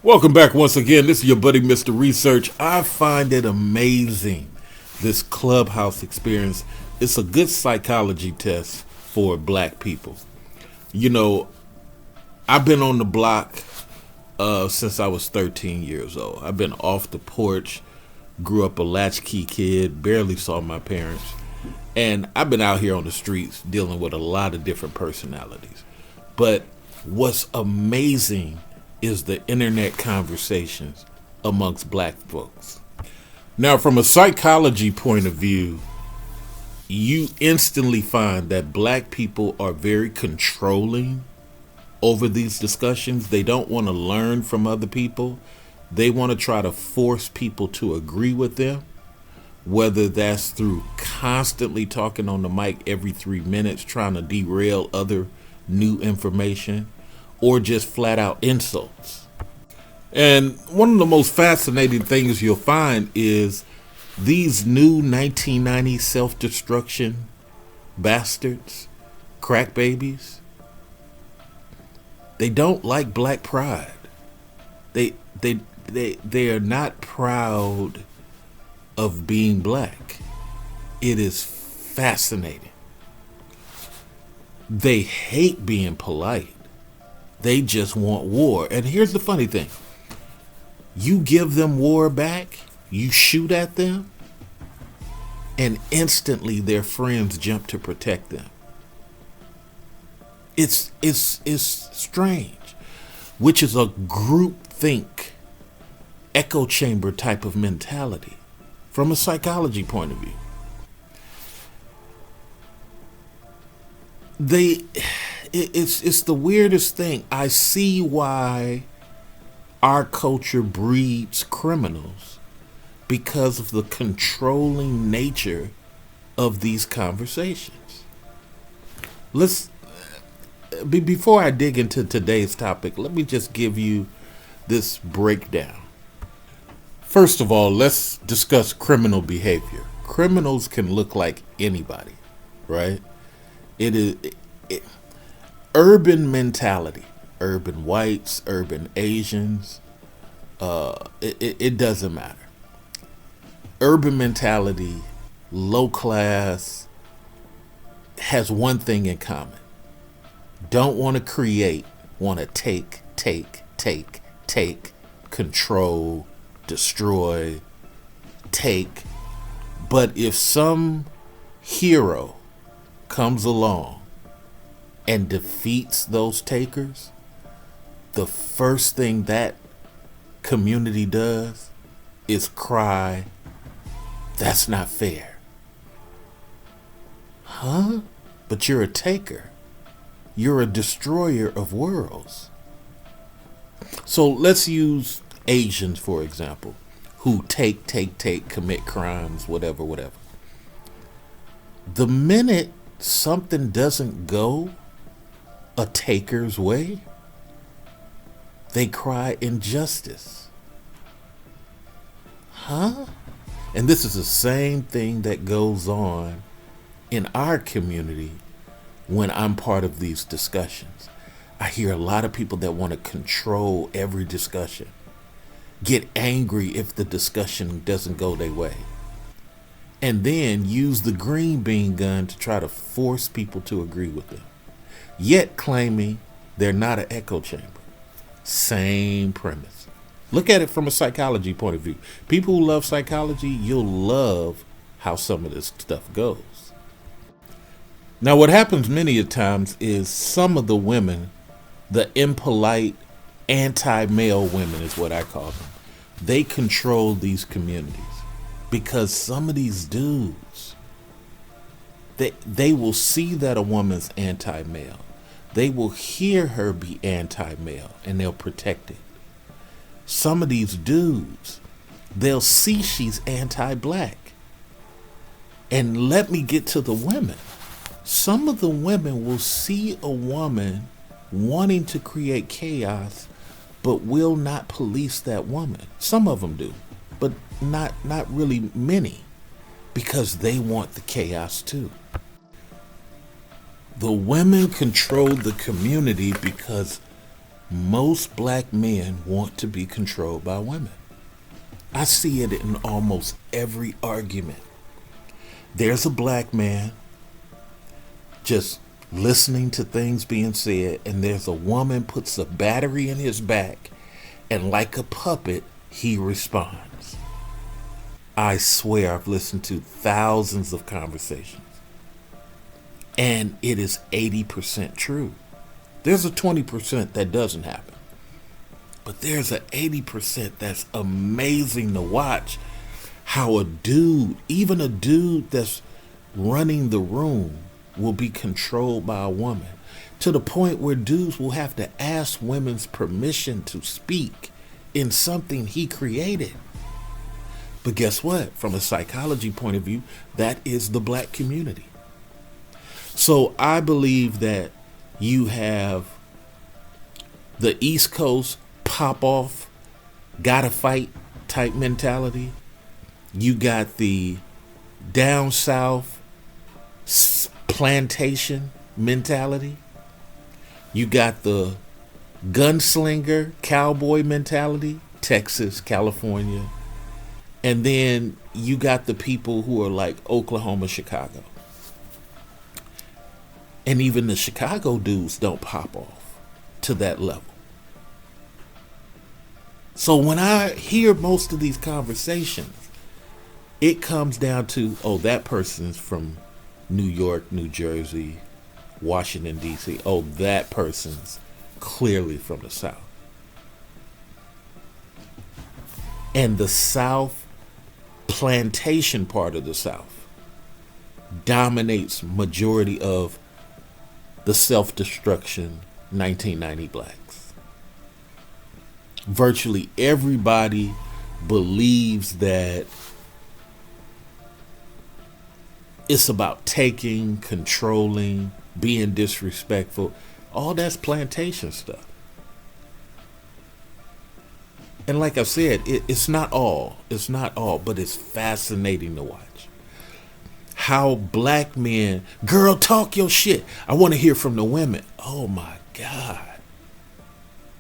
Welcome back once again. This is your buddy, Mr. Research. I find it amazing, this clubhouse experience. It's a good psychology test for black people. You know, I've been on the block since I was 13 years old. I've been off the porch, grew up a latchkey kid, barely saw my parents. And I've been out here on the streets dealing with a lot of different personalities. But what's amazing is the internet conversations amongst black folks. Now, from a psychology point of view, you instantly find that black people are very controlling over these discussions. They don't want to learn from other people. They want to try to force people to agree with them, whether that's through constantly talking on the mic every 3 minutes, trying to derail other new information, or just flat out insults. And one of the most fascinating things you'll find is these new 1990s self-destruction bastards, crack babies, they don't like black pride. They are not proud of being black. It is fascinating. They hate being polite. They just want war. And here's the funny thing. You give them war back, you shoot at them, and instantly their friends jump to protect them. It's strange, which is a group think, echo chamber type of mentality from a psychology point of view. It's the weirdest thing. I see why our culture breeds criminals, because of the controlling nature of these conversations. Before I dig into today's topic, let me just give you this breakdown. First of all, let's discuss criminal behavior. Criminals can look like anybody, right? Urban mentality, urban whites, urban Asians, it doesn't matter. Urban mentality, low class, has one thing in common. Don't want to create, want to take, control, destroy, take. But if some hero comes along and defeats those takers, the first thing that community does is cry, "That's not fair." Huh? But you're a taker. You're a destroyer of worlds. So let's use Asians, for example, who take, commit crimes, whatever. The minute something doesn't go a taker's way, they cry injustice. Huh? And this is the same thing that goes on in our community when I'm part of these discussions. I hear a lot of people that want to control every discussion, get angry if the discussion doesn't go their way, and then use the green bean gun to try to force people to agree with them, yet claiming they're not an echo chamber. Same premise. Look at it from a psychology point of view. People who love psychology, you'll love how some of this stuff goes. Now, what happens many a times is some of the women, the impolite, anti-male women is what I call them, they control these communities because some of these dudes, they will see that a woman's anti-male. They will hear her be anti-male and they'll protect it. Some of these dudes, they'll see she's anti-black. And let me get to the women. Some of the women will see a woman wanting to create chaos, but will not police that woman. Some of them do, but not really many, because they want the chaos too. The women control the community because Most black men want to be controlled by women. I see it in almost every argument. There's a black man just listening to things being said, and there's a woman puts a battery in his back, and like a puppet, he responds. I swear I've listened to thousands of conversations, and it is 80% true. There's a 20% that doesn't happen, but there's an 80% that's amazing to watch. How a dude, even a dude that's running the room, will be controlled by a woman, to the point where dudes will have to ask women's permission to speak in something he created. But guess what? From a psychology point of view, that is the black community. So I believe that you have the East Coast pop off, gotta fight type mentality. You got the down south plantation mentality. You got the gunslinger cowboy mentality, Texas, California. And then you got the people who are like Oklahoma, Chicago. And even the Chicago dudes don't pop off to that level. So when I hear most of these conversations, it comes down to, oh, that person's from New York, New Jersey, Washington, D.C. Oh, that person's clearly from the South. And the South, plantation part of the South, dominates majority of the self-destruction 1990 blacks. Virtually everybody believes that it's about taking, controlling, being disrespectful. All that's plantation stuff. And like I said, it's not all. It's not all, but it's fascinating to watch. How black men, girl, talk your shit. I want to hear from the women. Oh my God.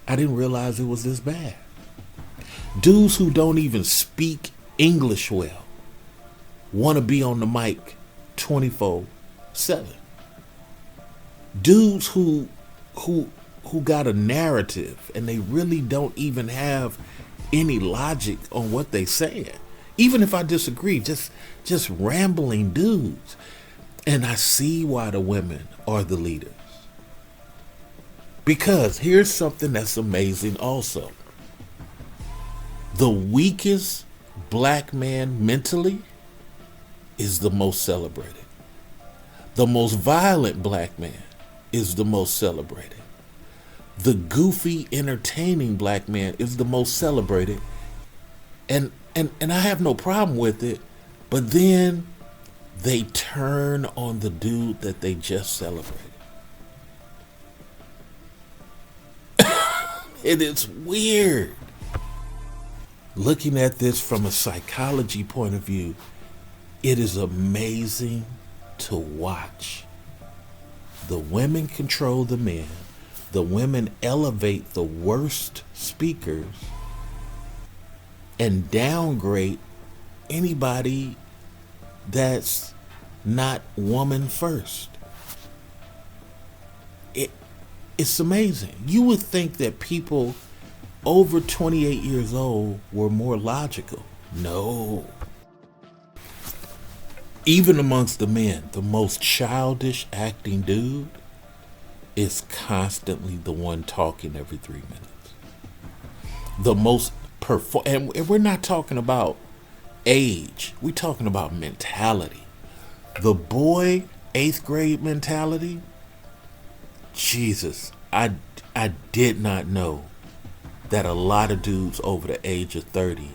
I didn't realize it was this bad. Dudes who don't even speak English well want to be on the mic 24/7. Dudes who got a narrative and they really don't even have any logic on what they saying. Even if I disagree, just rambling dudes. And I see why the women are the leaders. Because here's something that's amazing also. The weakest black man mentally is the most celebrated. The most violent black man is the most celebrated. The goofy, entertaining black man is the most celebrated. And I have no problem with it, but then they turn on the dude that they just celebrated. It is weird. Looking at this from a psychology point of view, it is amazing to watch. The women control the men. The women elevate the worst speakers and downgrade anybody that's not woman first. It's amazing. You would think that people over 28 years old were more logical. No. Even amongst the men, the most childish acting dude is constantly the one talking every 3 minutes. The most and we're not talking about age. We're talking about mentality. The boy 8th grade mentality. Jesus, I did not know that a lot of dudes over the age of 30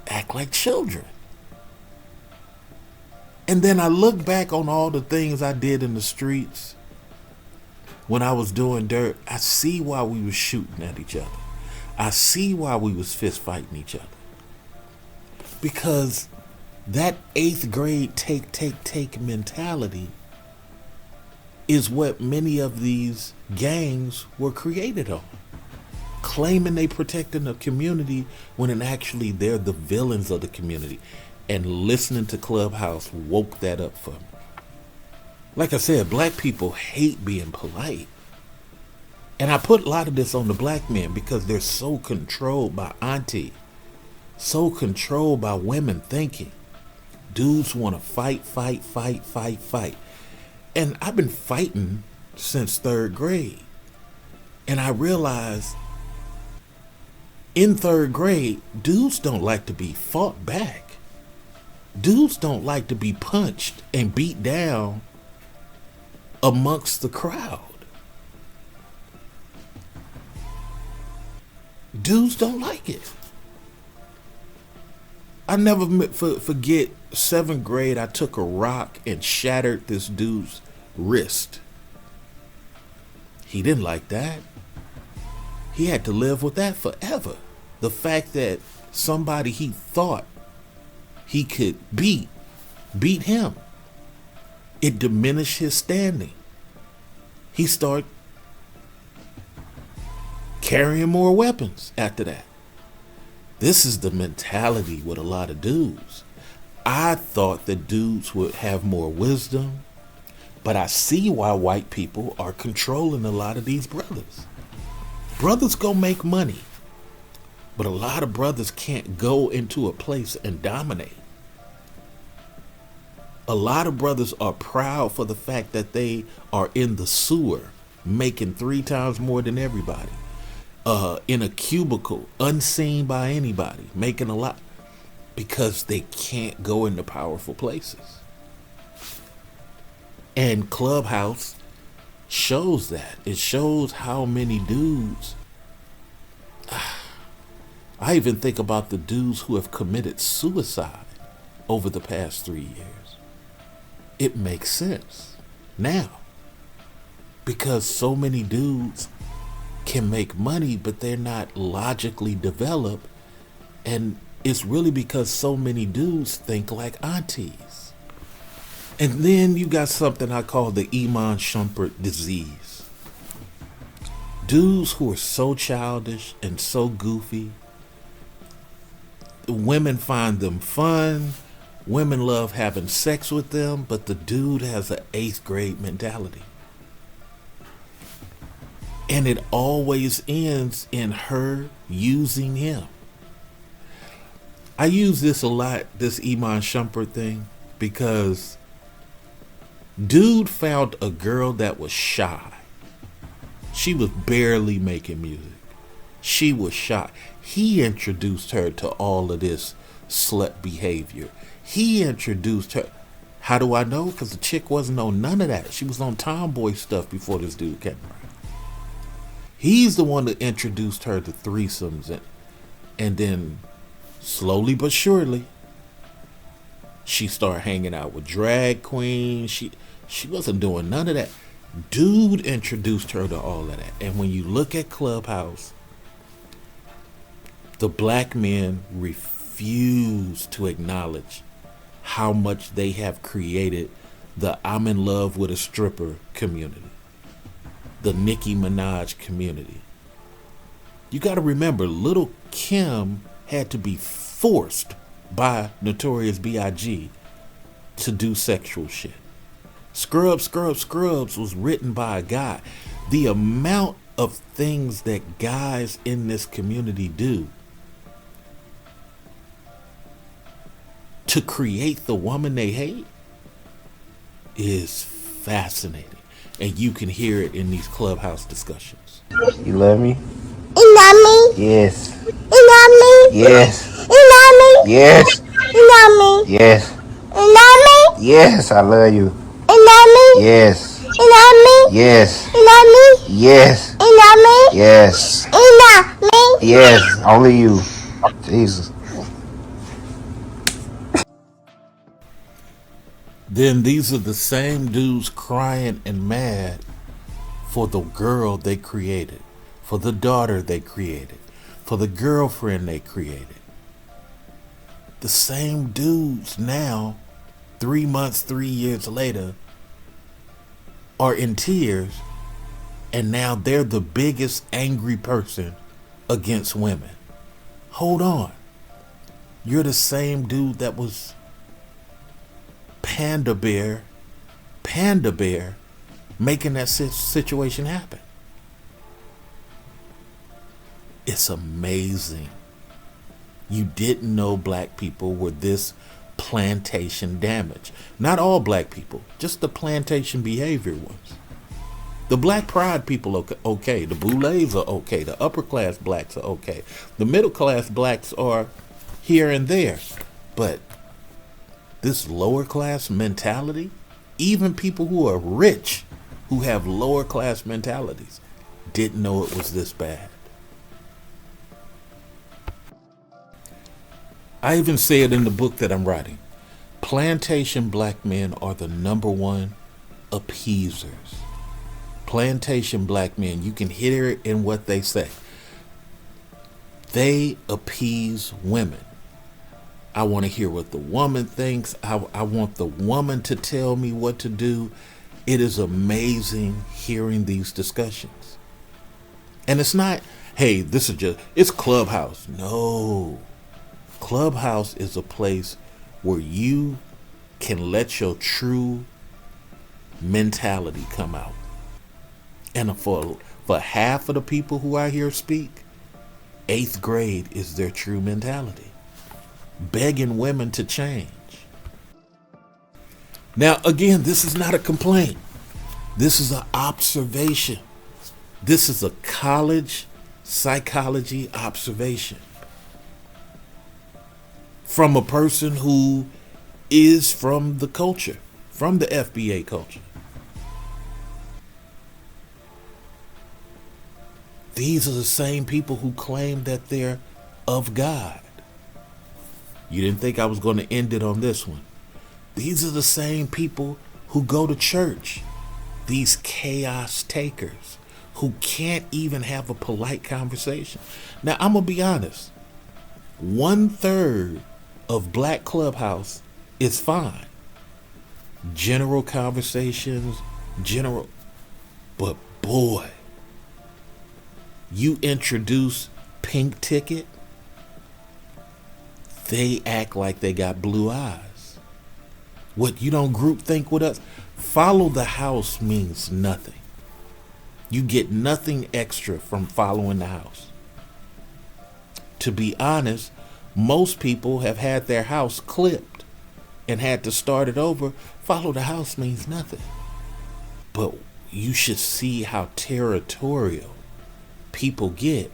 act like children. And then I look back on all the things I did in the streets when I was doing dirt. I see why we was shooting at each other. I see why we was fist fighting each other. Because that 8th grade take mentality is what many of these gangs were created on. Claiming they protecting the community when in actually they're the villains of the community. And listening to Clubhouse woke that up for me. Like I said, black people hate being polite. And I put a lot of this on the black men because they're so controlled by auntie, so controlled by women thinking. Dudes want to fight, fight, fight, fight, fight. And I've been fighting since third grade. And I realized in third grade, dudes don't like to be fought back. Dudes don't like to be punched and beat down amongst the crowd. Dudes don't like it. I never forget 7th grade, I took a rock and shattered this dude's wrist. He didn't like that. He had to live with that forever. The fact that somebody he thought he could beat him. It diminished his standing. He started carrying more weapons after that. This is the mentality with a lot of dudes. I thought that dudes would have more wisdom, but I see why white people are controlling a lot of these brothers. Brothers go make money, but a lot of brothers can't go into a place and dominate. A lot of brothers are proud for the fact that they are in the sewer, making 3 times more than everybody. In a cubicle, unseen by anybody, making a lot because they can't go into powerful places. And Clubhouse shows that. It shows how many dudes. I even think about the dudes who have committed suicide over the past 3 years. It makes sense now because so many dudes can make money, but they're not logically developed. And it's really because so many dudes think like aunties. And then you got something I call the Iman Shumpert disease. Dudes who are so childish and so goofy. Women find them fun. Women love having sex with them, but the dude has an 8th grade mentality. And it always ends in her using him. I use this a lot, this Iman Shumpert thing, because dude found a girl that was shy. She was barely making music. She was shy. He introduced her to all of this slut behavior. He introduced her. How do I know? Because the chick wasn't on none of that. She was on tomboy stuff before this dude came around. He's the one that introduced her to threesomes, and then slowly but surely she started hanging out with drag queens. She wasn't doing none of that. Dude introduced her to all of that. And when you look at Clubhouse, the black men refuse to acknowledge how much they have created the I'm in love with a stripper community. The Nicki Minaj community. You got to remember, Little Kim had to be forced by Notorious B.I.G. to do sexual shit. Scrubs was written by a guy. The amount of things that guys in this community do to create the woman they hate is fascinating. And you can hear it in these Clubhouse discussions. You love me? You love me? Yes. You love me? Yes. You love me? Yes. You love me? Yes. You love me? Yes, I love you. You love me? Yes. You love me? Yes. You love me? Yes. You love me? Yes. You love me? Yes. Only you. Jesus. Then these are the same dudes crying and mad for the girl they created, for the daughter they created, for the girlfriend they created. The same dudes now, 3 months, 3 years later, are in tears, and now they're the biggest angry person against women. Hold on. You're the same dude that was Panda Bear, making that situation happen. It's amazing. You didn't know black people were this plantation damaged. Not all black people, just the plantation behavior ones. The black pride people are okay. The boulets are okay. The upper class blacks are okay. The middle class blacks are here and there. But this lower class mentality, even people who are rich, who have lower class mentalities, didn't know it was this bad. I even say it in the book that I'm writing. Plantation black men are the number one appeasers. Plantation black men, you can hear it in what they say. They appease women. I want to hear what the woman thinks. I want the woman to tell me what to do. It is amazing hearing these discussions. And it's not, hey, it's Clubhouse. No. Clubhouse is a place where you can let your true mentality come out. And for half of the people who I hear speak, 8th grade is their true mentality. Begging women to change. Now, again, this is not a complaint. This is an observation. This is a college psychology observation from a person who is from the culture, from the FBA culture. These are the same people who claim that they're of God. You didn't think I was going to end it on this one. These are the same people who go to church. These chaos takers who can't even have a polite conversation. Now, I'm going to be honest. 1/3 of Black Clubhouse is fine. General conversations, but boy, you introduce Pink Ticket, they act like they got blue eyes. What, you don't group think with us? Follow the house means nothing. You get nothing extra from following the house. To be honest, most people have had their house clipped and had to start it over. Follow the house means nothing. But you should see how territorial people get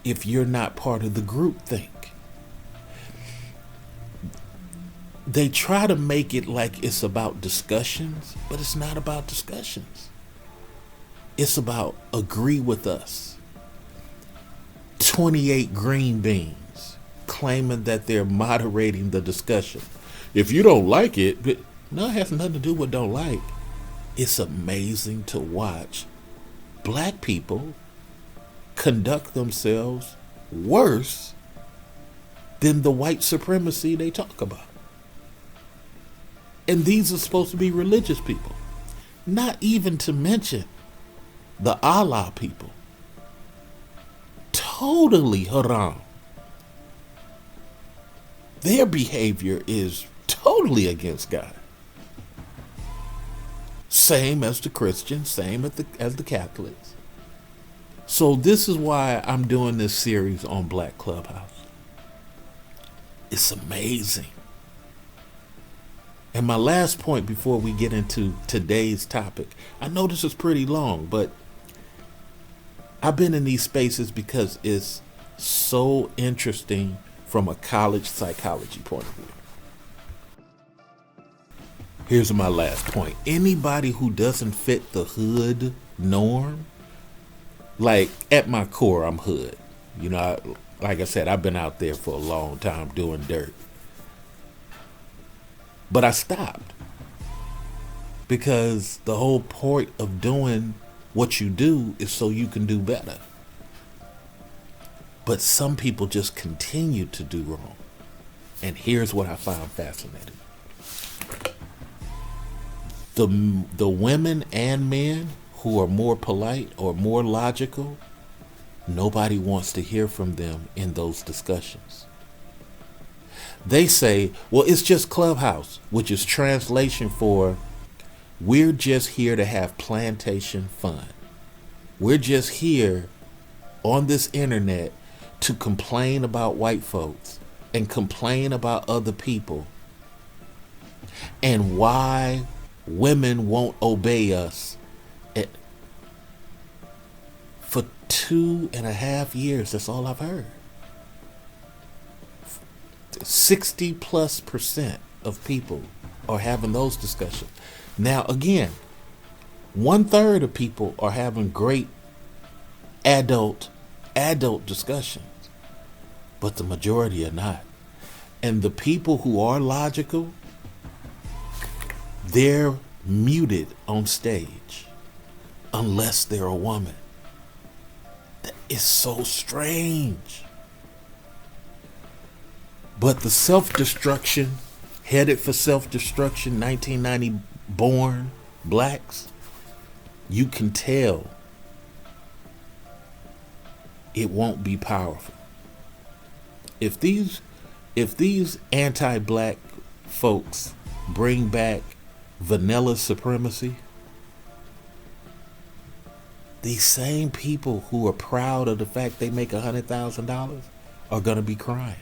if you're not part of the group think. They try to make it like it's about discussions, but it's not about discussions. It's about agree with us. 28 green beans claiming that they're moderating the discussion. If you don't like it, but no, it has nothing to do with don't like. It's amazing to watch black people conduct themselves worse than the white supremacy they talk about. And these are supposed to be religious people. Not even to mention the Allah people. Totally haram. Their behavior is totally against God. Same as the Christians, same as the Catholics. So this is why I'm doing this series on Black Clubhouse. It's amazing. And my last point before we get into today's topic, I know this is pretty long, but I've been in these spaces because it's so interesting from a college psychology point of view. Here's my last point. Anybody who doesn't fit the hood norm, like at my core, I'm hood. You know, like I said, I've been out there for a long time doing dirt. But I stopped because the whole point of doing what you do is so you can do better. But some people just continue to do wrong. And here's what I found fascinating. The women and men who are more polite or more logical, nobody wants to hear from them in those discussions. They say, well, it's just Clubhouse, which is translation for we're just here to have plantation fun. We're just here on this internet to complain about white folks and complain about other people and why women won't obey us. For 2.5 years, that's all I've heard. 60+% of people are having those discussions. Now, again, 1/3 of people are having great adult discussions, but the majority are not. And the people who are logical, they're muted on stage unless they're a woman. That is so strange. But the self-destruction, headed for self-destruction, 1990 born blacks, you can tell it won't be powerful. If these anti-black folks bring back vanilla supremacy, these same people who are proud of the fact they make $100,000 are going to be crying.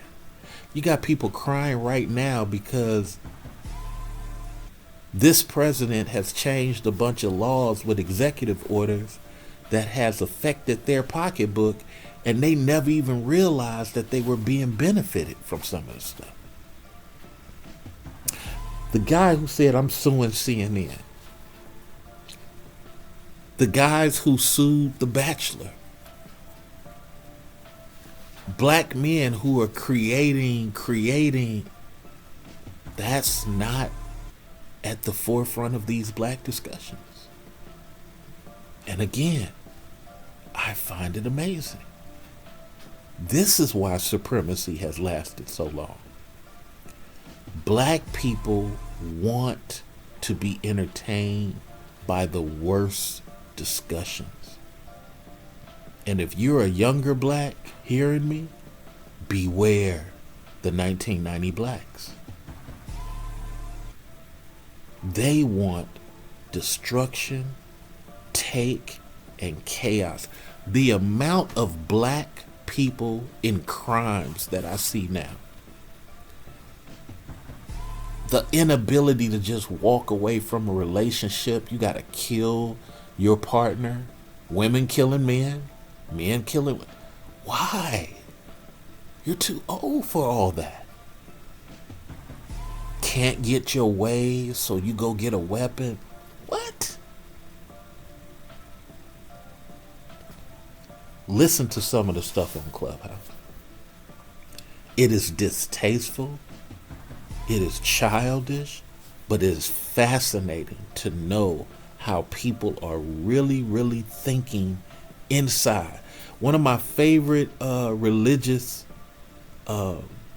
You got people crying right now because this president has changed a bunch of laws with executive orders that has affected their pocketbook, and they never even realized that they were being benefited from some of the stuff. The guy who said, I'm suing CNN. The guys who sued The Bachelor. Black men who are creating, that's not at the forefront of these black discussions. And again, I find it amazing. This is why supremacy has lasted so long. Black people want to be entertained by the worst discussions. And if you're a younger black hearing me, beware the 1990 blacks. They want destruction, take, and chaos. The amount of black people in crimes that I see now, the inability to just walk away from a relationship, you gotta kill your partner, women killing men, men killing women. Why? You're too old for all that. Can't get your way, so you go get a weapon. What? Listen to some of the stuff on Clubhouse. It is distasteful. It is childish, but it is fascinating to know how people are really thinking inside. One of my favorite religious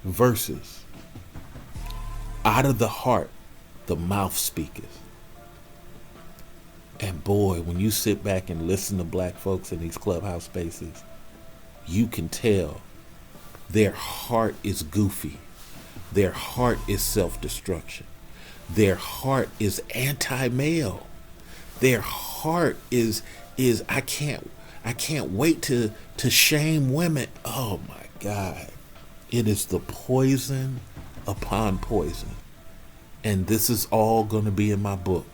verses, out of the heart, the mouth speaketh. And boy, when you sit back and listen to black folks in these Clubhouse spaces, you can tell their heart is goofy. Their heart is self-destruction. Their heart is anti-male. Their heart is I can't wait to shame women. Oh my God. It is the poison upon poison. And this is all going to be in my book.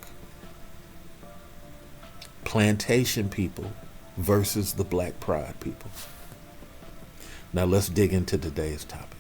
Plantation people versus the Black Pride people. Now let's dig into today's topic.